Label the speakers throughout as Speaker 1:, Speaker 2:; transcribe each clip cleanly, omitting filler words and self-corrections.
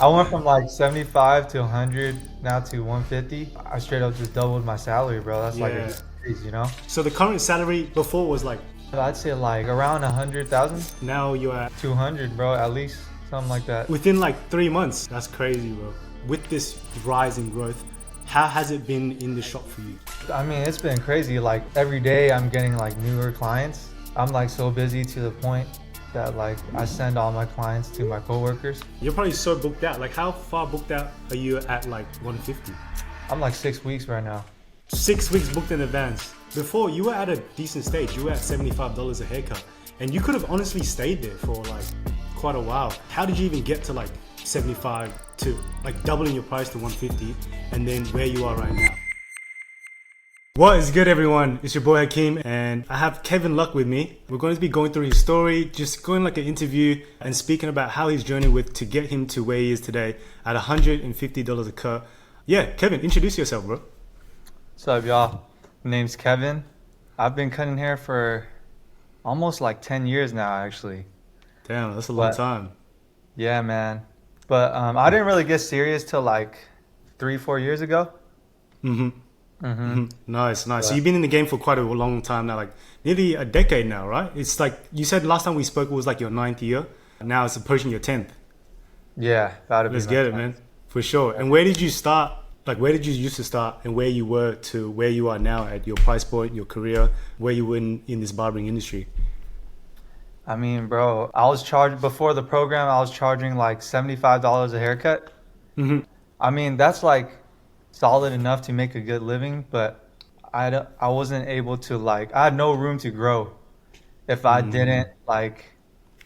Speaker 1: I went from like 75 to 100 now to 150. I straight up just doubled my salary, bro. That's like a
Speaker 2: Yeah.
Speaker 1: huge raise, you know?
Speaker 2: So the current salary before was like,
Speaker 1: I'd say like around 100,000,
Speaker 2: now you're at
Speaker 1: 200, bro, at least something like that.
Speaker 2: within like 3 months. That's crazy, bro. With this rise in growth, how has it been in the shop for you?
Speaker 1: I mean, it's been crazy. Like every day I'm getting like newer clients. I'm like so busy to the point that like I send all my clients to my coworkers.
Speaker 2: You're probably so booked out. Like, how far booked out are you at like 150?
Speaker 1: I'm like 6 weeks right now.
Speaker 2: 6 weeks booked in advance. Before, you were at a decent stage. You were at $75 a haircut. And you could have honestly stayed there for like quite a while. How did you even get to like 75 to like doubling your price to 150 and then where you are right now? What is good, everyone? It's your boy Hakeem and I have Kevin Luck with me. We're going to be going through his story, just going like an interview and speaking about how his journey with to get him to where he is today at $150 a cut. Yeah, Kevin, introduce yourself, bro.
Speaker 1: What's up, y'all? My name's Kevin. I've been cutting hair for almost like 10 years now, actually.
Speaker 2: Damn, that's a long
Speaker 1: But
Speaker 2: time.
Speaker 1: yeah, man. But I didn't really get serious till like 3, 4 years ago.
Speaker 2: Mm-hmm.
Speaker 1: Mm-hmm.
Speaker 2: Nice, nice. So
Speaker 1: But
Speaker 2: you've been in the game for quite a long time now, like nearly a decade now, right? It's like you said last time we spoke it was like your ninth year. Now it's approaching your 10th.
Speaker 1: yeah, that'll be
Speaker 2: Let's
Speaker 1: my
Speaker 2: get it,
Speaker 1: time.
Speaker 2: man. For sure. And where did you start? Like, where did you used to start and where you were to where you are now at your price point, your career, where you were in this barbering industry?
Speaker 1: I mean, bro, I was charged before the program, I was charging like $75 a haircut.
Speaker 2: Mm-hmm.
Speaker 1: I mean, that's like solid enough to make a good living, but I wasn't able to like, I had no room to grow if I
Speaker 2: Mm,
Speaker 1: didn't like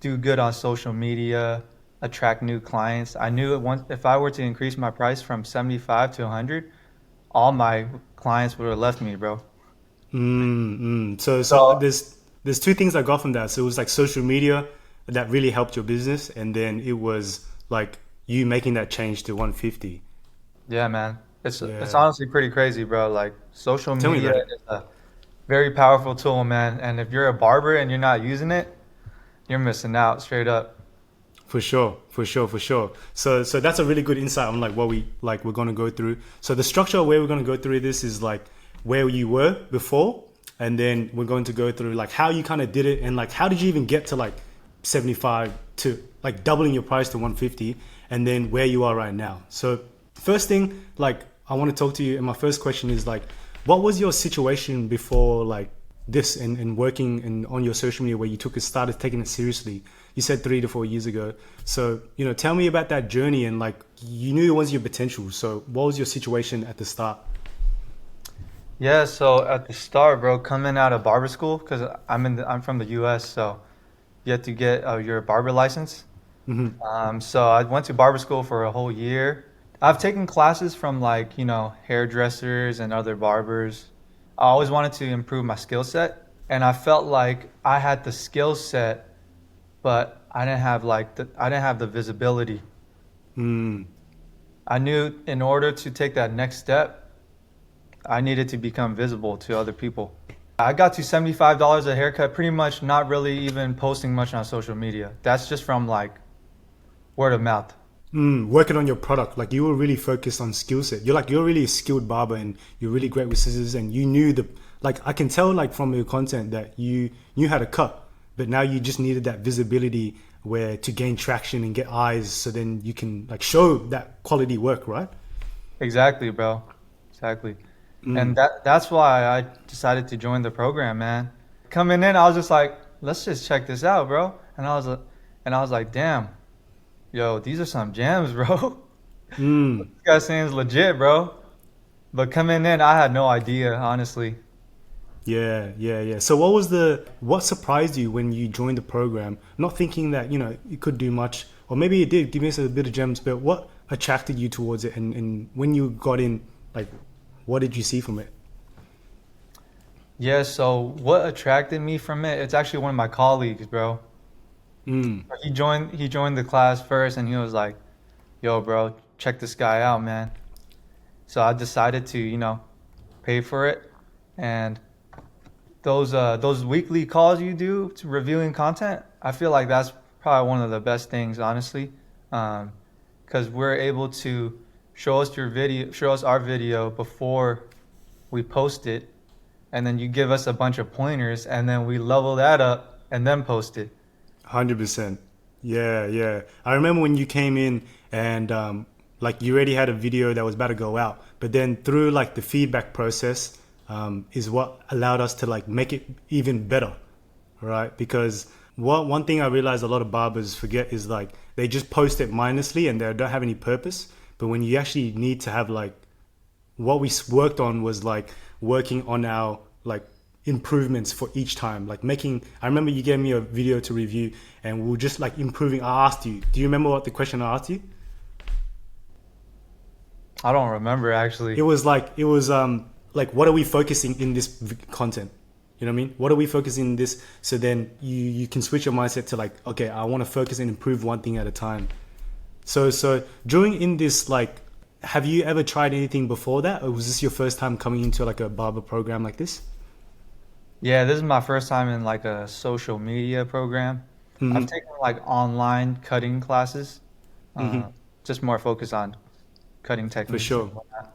Speaker 1: do good on social media, attract new clients. I knew it once if I were to increase my price from 75 to 100, all my clients would have left me, bro.
Speaker 2: So
Speaker 1: So
Speaker 2: there's two things I got from that. So it was like social media that really helped your business, and then it was like you making that change to 150.
Speaker 1: yeah, man. It's
Speaker 2: Yeah.
Speaker 1: honestly pretty crazy, bro. Like social
Speaker 2: Tell me
Speaker 1: media
Speaker 2: about it.
Speaker 1: is a very powerful tool, man. And if you're a barber and you're not using it, you're missing out straight up.
Speaker 2: For sure, for sure, for sure. So that's a really good insight on like what we're gonna go through. So the structure of where we're gonna go through this is like where you were before, and then we're going to go through like how you kind of did it and like how did you even get to like 75 to like doubling your price to 150, and then where you are right now. So first thing, like I want to talk to you, and my first question is like, what was your situation before like this and working and on your social media where you started taking it seriously? You said 3 to 4 years ago. So, tell me about that journey and like you knew it was your potential. So what was your situation at the start?
Speaker 1: Yeah, so at the start, bro, coming out of barber school, because I'm from the US, so you have to get your barber license.
Speaker 2: Hmm.
Speaker 1: So I went to barber school for a whole year. I've taken classes from like, hairdressers and other barbers. I always wanted to improve my skill set, and I felt like I had the skill set, but I didn't have the visibility.
Speaker 2: Mm,
Speaker 1: I knew in order to take that next step, I needed to become visible to other people. I got to $75 a haircut, pretty much not really even posting much on social media. That's just from like word of mouth.
Speaker 2: working on your product, like you were really focused on skill set. You're really a skilled barber and you're really great with scissors, and you knew like I can tell like from your content that you knew how to cut, but now you just needed that visibility where to gain traction and get eyes, so then you can like show that quality work, right?
Speaker 1: Exactly, bro. Exactly. And that's why I decided to join the program, man. Coming in, I was just like, let's just check this out, bro. And I was like, damn, yo, these are some gems, bro. What
Speaker 2: Mm.
Speaker 1: this guy saying is legit, bro. But coming in, I had no idea, honestly.
Speaker 2: Yeah, yeah, yeah. So what surprised you when you joined the program? Not thinking that, it could do much, or maybe it did, give us a bit of gems, but what attracted you towards it? And when you got in, like, what did you see from it?
Speaker 1: Yeah, so what attracted me from it, it's actually one of my colleagues, bro.
Speaker 2: Mm.
Speaker 1: He joined the class first and he was like, yo, bro, check this guy out, man. So I decided to, pay for it. And those weekly calls you do to reviewing content, I feel like that's probably one of the best things, honestly. Because because we're able to show us our video before we post it, and then you give us a bunch of pointers, and then we level that up and then post it.
Speaker 2: 100%. Yeah, yeah. I remember when you came in and like you already had a video that was about to go out, but then through like the feedback process is what allowed us to like make it even better, right? Because one thing I realized a lot of barbers forget is like they just post it mindlessly and they don't have any purpose. But when you actually need to have like what we worked on was like working on our like improvements for each time, like making. I remember you gave me a video to review and we were just like improving. I asked you, do you remember what the question I asked you?
Speaker 1: I don't remember actually.
Speaker 2: It was like what are we focusing in this content, you know what I mean? What are we focusing in this? So then you can switch your mindset to like, okay, I want to focus and improve one thing at a time. So during in this, like, have you ever tried anything before that, or was this your first time coming into like a barber program like this?
Speaker 1: Yeah, this is my first time in like a social media program. I've
Speaker 2: Hmm.
Speaker 1: taken like online cutting classes,
Speaker 2: Hmm.
Speaker 1: uh, just more focused on cutting
Speaker 2: For
Speaker 1: techniques and
Speaker 2: sure.
Speaker 1: whatnot.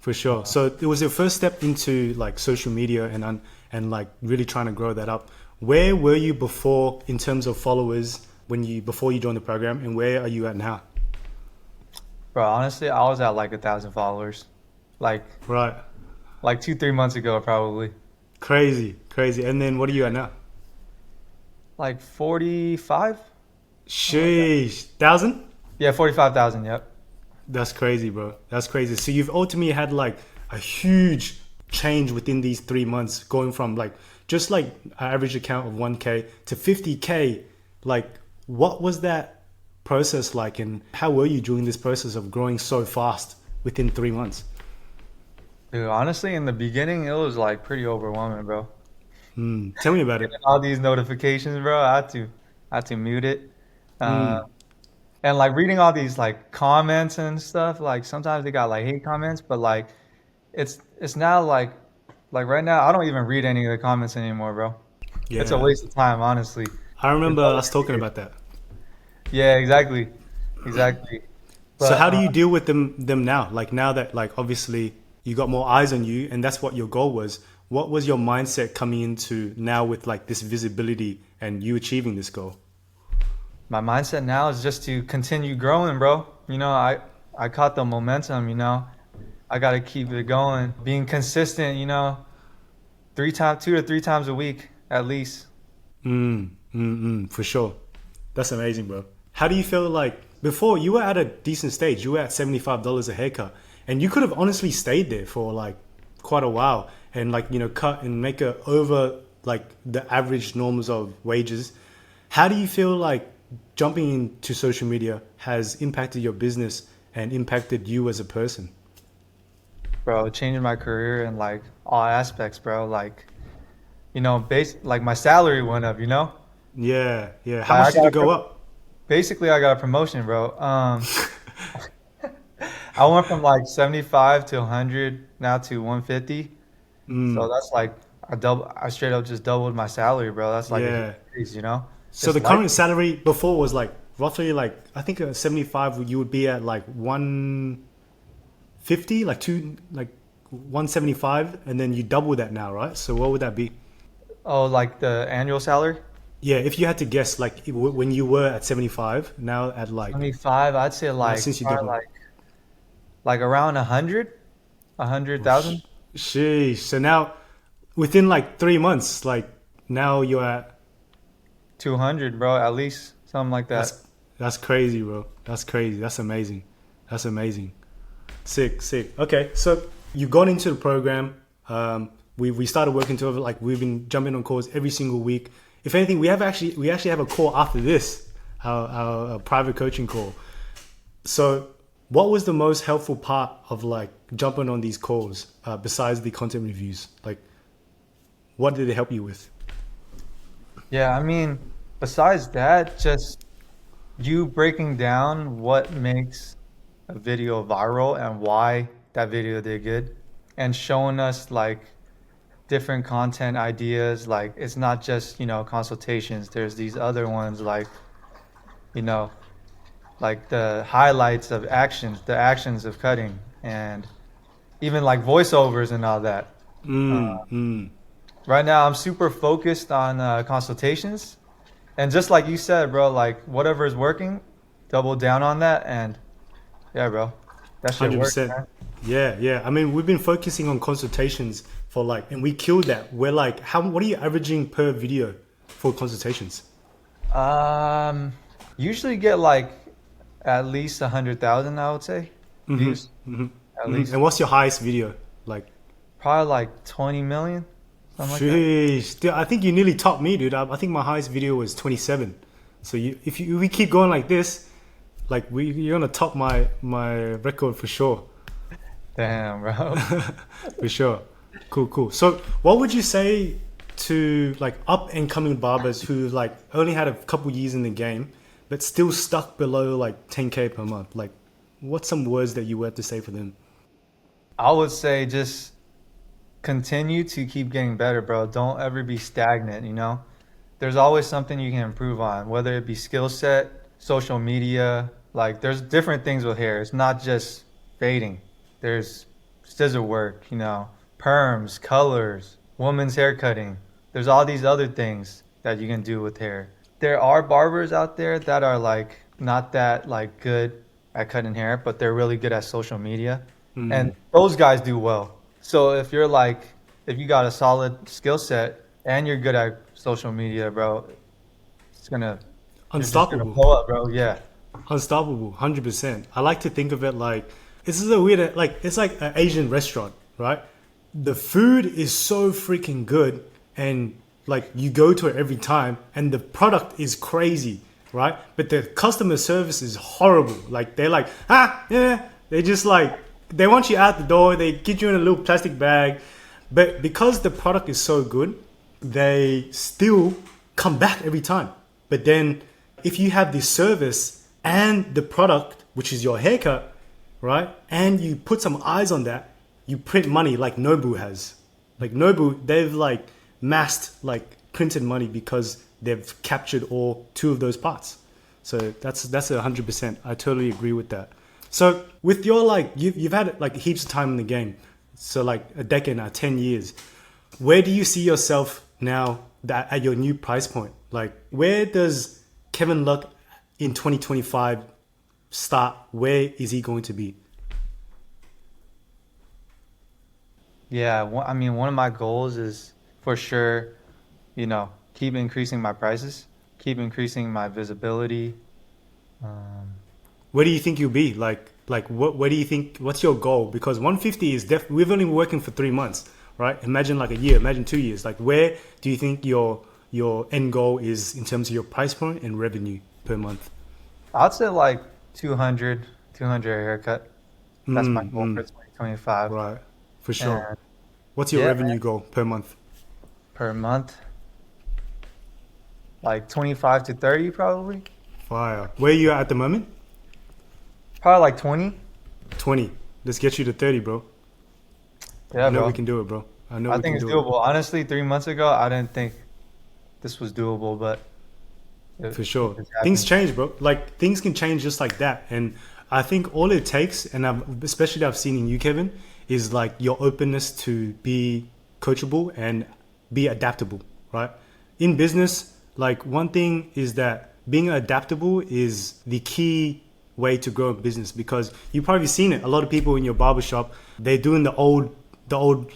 Speaker 2: For sure. So it was your first step into like social media and like really trying to grow that up. Where were you before in terms of followers before you joined the program, and where are you at now?
Speaker 1: Bro, honestly, I was at like 1,000 followers, like
Speaker 2: Right.
Speaker 1: 2, 3 months ago, probably.
Speaker 2: Crazy, crazy. And then what are you at now?
Speaker 1: Like 45, something like that.
Speaker 2: Sheesh, 1,000?
Speaker 1: Yeah, 45,000. Yep.
Speaker 2: That's crazy, bro. That's crazy. So you've ultimately had like a huge change within these 3 months, going from like just like an average account of 1K to 50K. Like, what was that process like, and how were you during this process of growing so fast within 3 months?
Speaker 1: Dude, honestly, in the beginning, it was like pretty overwhelming, bro.
Speaker 2: Tell me about it.
Speaker 1: Getting all these notifications, bro. I had to mute it. Uh,
Speaker 2: Mm,
Speaker 1: and like reading all these like comments and stuff. Like sometimes they got like hate comments, but like it's now like right now I don't even read any of the comments anymore, bro. It's a
Speaker 2: yeah,
Speaker 1: waste of time, honestly.
Speaker 2: I
Speaker 1: It's
Speaker 2: remember
Speaker 1: all
Speaker 2: us talking
Speaker 1: weird.
Speaker 2: about that.
Speaker 1: Yeah, exactly, exactly.
Speaker 2: So
Speaker 1: But
Speaker 2: how do you deal with them now? Like now that like obviously you got more eyes on you and that's what your goal was. What was your mindset coming into now with like this visibility and you achieving this goal?
Speaker 1: my mindset now is just to continue growing, bro. I caught the momentum. I got to keep it going, being consistent. 2 to 3 times a week at least.
Speaker 2: For sure. That's amazing, bro. How do you feel like before you were at a decent stage? You were at $75 a haircut, and you could have honestly stayed there for like quite a while and like cut and make a over like the average norms of wages. How do you feel like jumping into social media has impacted your business and impacted you as a person?
Speaker 1: Bro, changing my career in like all aspects, bro. Like, like my salary went up.
Speaker 2: Yeah, yeah. How
Speaker 1: Like
Speaker 2: much did it go up?
Speaker 1: basically I got a promotion, bro. I went from like 75 to 100 now to 150. So that's like I straight up just doubled my salary, bro. That's like a huge
Speaker 2: Yeah.
Speaker 1: increase.
Speaker 2: So
Speaker 1: It's
Speaker 2: the
Speaker 1: life.
Speaker 2: current salary before was like roughly like I think 75 you would be at like 150 like 175 and then you double that now, right? So what would that be?
Speaker 1: Oh, like the annual salary?
Speaker 2: Yeah, if you had to guess like when you were at 75 now at like
Speaker 1: 25, I'd say
Speaker 2: now
Speaker 1: like
Speaker 2: since you
Speaker 1: probably
Speaker 2: doubled.
Speaker 1: like around 100, a hundred
Speaker 2: Oh,
Speaker 1: thousand,
Speaker 2: sheesh. So now within like 3 months like now you're at
Speaker 1: 200, bro, at least something like that.
Speaker 2: that's that's crazy, bro. That's crazy. That's amazing. That's amazing. Sick, sick. Okay, so you got into the program. We started working together. Like we've been jumping on calls every single week. If anything, we actually have a call after this, our private coaching call. So, what was the most helpful part of like jumping on these calls besides the content reviews? Like, what did it help you with?
Speaker 1: Yeah, I mean, besides that, just you breaking down what makes a video viral and why that video did good, and showing us like different content ideas. Like it's not just consultations. There's these other ones like you know like the highlights of actions, the actions of cutting, and even like voiceovers and all that.
Speaker 2: Mm, mm.
Speaker 1: Right now, I'm super focused on consultations, and just like you said, bro, like whatever is working, double down on that, and yeah, bro, that shit works,
Speaker 2: 100%.
Speaker 1: man.
Speaker 2: Yeah, yeah. I mean, we've been focusing on consultations for like, and we killed that. We're like, what are you averaging per video for consultations?
Speaker 1: Um, Usually get like at least 100,000, I would say, views at least.
Speaker 2: And what's your highest video? Like,
Speaker 1: Probably like 20 million, something like that.
Speaker 2: sheesh. Dude, I think you nearly topped me, dude. I think my highest video was 27. So if we keep going like this, like you're gonna top my record for sure.
Speaker 1: Damn, bro.
Speaker 2: For sure. Cool, cool. So what would you say to like up and coming barbers who like only had a couple years in the game but still stuck below like 10K per month? Like what's some words that you would have to say for them?
Speaker 1: I would say just continue to keep getting better, bro. Don't ever be stagnant, you know? There's always something you can improve on, whether it be skill set, social media. Like, there's different things with hair. It's not just fading. There's scissor work, you know, perms, colors, woman's hair cutting. There's all these other things that you can do with hair. There are barbers out there that are like not that like good at cutting hair, but they're really good at social media. And those guys do well. So if you're like if you got a solid skill set and you're good at social media, bro, it's gonna you're just gonna
Speaker 2: Unstoppable.
Speaker 1: blow up, bro. Yeah.
Speaker 2: Unstoppable, 100%. I like to think of it like this is a weird like it's like an Asian restaurant, right? The food is so freaking good, and like you go to it every time, and the product is crazy, right? But the customer service is horrible. Like they're like, yeah, they just like they want you out the door. They get you in a little plastic bag, but because the product is so good, they still come back every time. But then if you have this service and the product, which is your haircut, right? And you put some eyes on that, you print money like Nobu has. Like Nobu, they've like massed like printed money because they've captured all two of those parts. So that's 100%. I totally agree with that. So with your like you've had like heaps of time in the game, so like a decade now, 10 years. Where do you see yourself now that at your new price point? Like where does Kevin Luck in 2025 start? Where is he going to be?
Speaker 1: Yeah, I mean, one of my goals is for sure, you know, keep increasing my prices, keep increasing my visibility. Um,
Speaker 2: Where do you think you'll be? Like what? Where do you think? What's your goal? Because 150 is we've only been working for 3 months, right? Imagine like a year. Imagine 2 years. Like where do you think your end goal is in terms of your price point and revenue per month?
Speaker 1: I'd say like 200, 200 a haircut. That's my
Speaker 2: Mm,
Speaker 1: goal for
Speaker 2: mm,
Speaker 1: 2025.
Speaker 2: right, for sure.
Speaker 1: And
Speaker 2: What's your
Speaker 1: yeah, man,
Speaker 2: revenue goal per month?
Speaker 1: per month, like 25 to 30 probably.
Speaker 2: Fire. Where are you at the moment?
Speaker 1: Probably like 20.
Speaker 2: 20. Let's get you to 30, bro. I
Speaker 1: Yeah,
Speaker 2: know we
Speaker 1: bro.
Speaker 2: can do it, bro. I know
Speaker 1: I
Speaker 2: we
Speaker 1: think
Speaker 2: can
Speaker 1: it's
Speaker 2: do it.
Speaker 1: doable. Honestly, 3 months ago, I didn't think this was doable, but
Speaker 2: For sure.
Speaker 1: it's
Speaker 2: Things
Speaker 1: happening.
Speaker 2: change, bro. Like things can change just like that. And I think all it takes, and especially I've seen in you, Kevin, is like your openness to be coachable and be adaptable, right? In business, like one thing is that being adaptable is the key way to grow a business because you've probably seen it. A lot of people in your barbershop, they're doing the old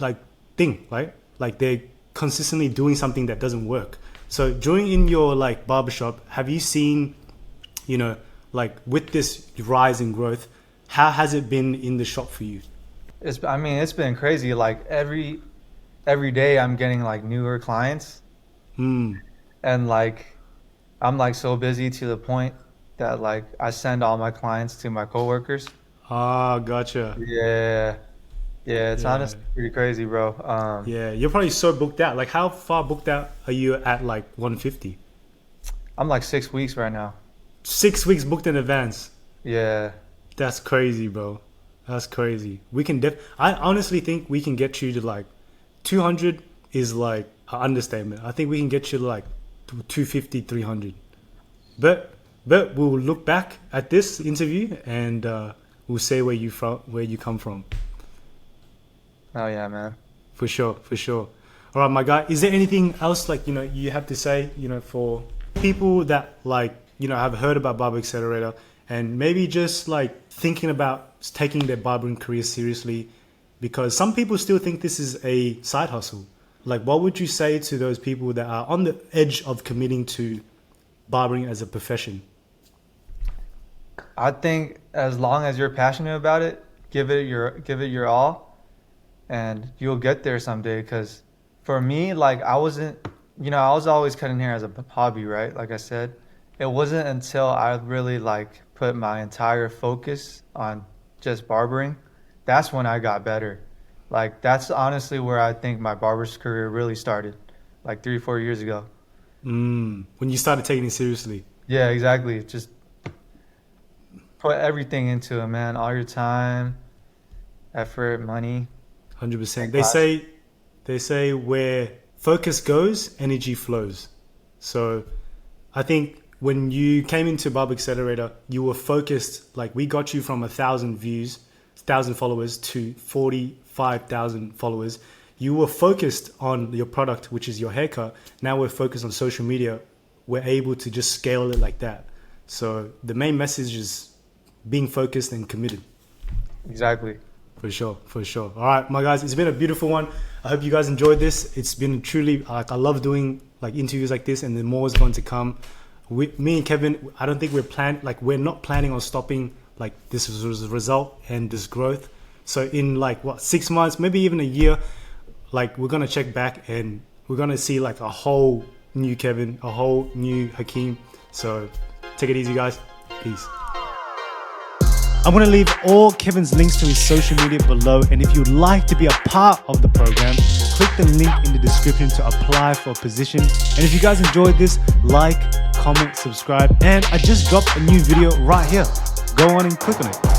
Speaker 2: like thing, right? Like they're consistently doing something that doesn't work. So during in your like barbershop, have you seen, like with this rise in growth, how has it been in the shop for you?
Speaker 1: I mean, it's been crazy. Like every day, I'm getting like newer clients,
Speaker 2: Hmm.
Speaker 1: and like I'm like so busy to the point that like I send all my clients to my coworkers.
Speaker 2: Ah, gotcha.
Speaker 1: Yeah, yeah, it's
Speaker 2: Yeah.
Speaker 1: honestly pretty crazy, bro.
Speaker 2: Yeah. You're probably so booked out. Like how far booked out are you at like 150?
Speaker 1: I'm like 6 weeks right now.
Speaker 2: 6 weeks booked in advance.
Speaker 1: Yeah,
Speaker 2: That's crazy, bro. That's crazy. I honestly think we can get you to like 200 is like an understatement. I think we can get you to like 250, 300. But But we'll look back at this interview and we'll say where you come from.
Speaker 1: Oh yeah, man.
Speaker 2: For sure, for sure. All right, my guy. Is there anything else like you have to say for people that have heard about Barber Accelerator and maybe just thinking about taking their barbering career seriously, because some people still think this is a side hustle. What would you say to those people that are on the edge of committing to barbering as a profession?
Speaker 1: I think as long as you're passionate about it, give it your all, and you'll get there someday. Because for me, I wasn't, I was always cutting hair as a hobby, right? Like I said, it wasn't until I really put my entire focus on just barbering, that's when I got better. That's honestly where I think my barber's career really started, 3-4 years ago.
Speaker 2: When you started taking it seriously.
Speaker 1: Yeah, exactly. Just put everything into it, man. All your time, effort, money.
Speaker 2: 100%. They say where focus goes, energy flows. So I think when you came into Barber Accelerator, you were focused. We got you from 1,000 views, 1,000 followers to 45,000 followers. You were focused on your product, which is your haircut. Now we're focused on social media. We're able to just scale it like that. So the main message is being focused and committed.
Speaker 1: Exactly.
Speaker 2: For sure, for sure. All right, my guys, it's been a beautiful one. I hope you guys enjoyed this. It's been truly, I love doing interviews like this, and then more is going to come. Me and Kevin, I don't think we're not planning on stopping this result and this growth. So in 6 months, maybe even a year, we're going to check back and we're going to see a whole new Kevin, a whole new Hakeem. So take it easy, guys. Peace. I'm going to leave all Kevin's links to his social media below. And if you'd like to be a part of the program, click the link in the description to apply for a position. And if you guys enjoyed this, comment, subscribe. And I just dropped a new video right here. Go on and click on it.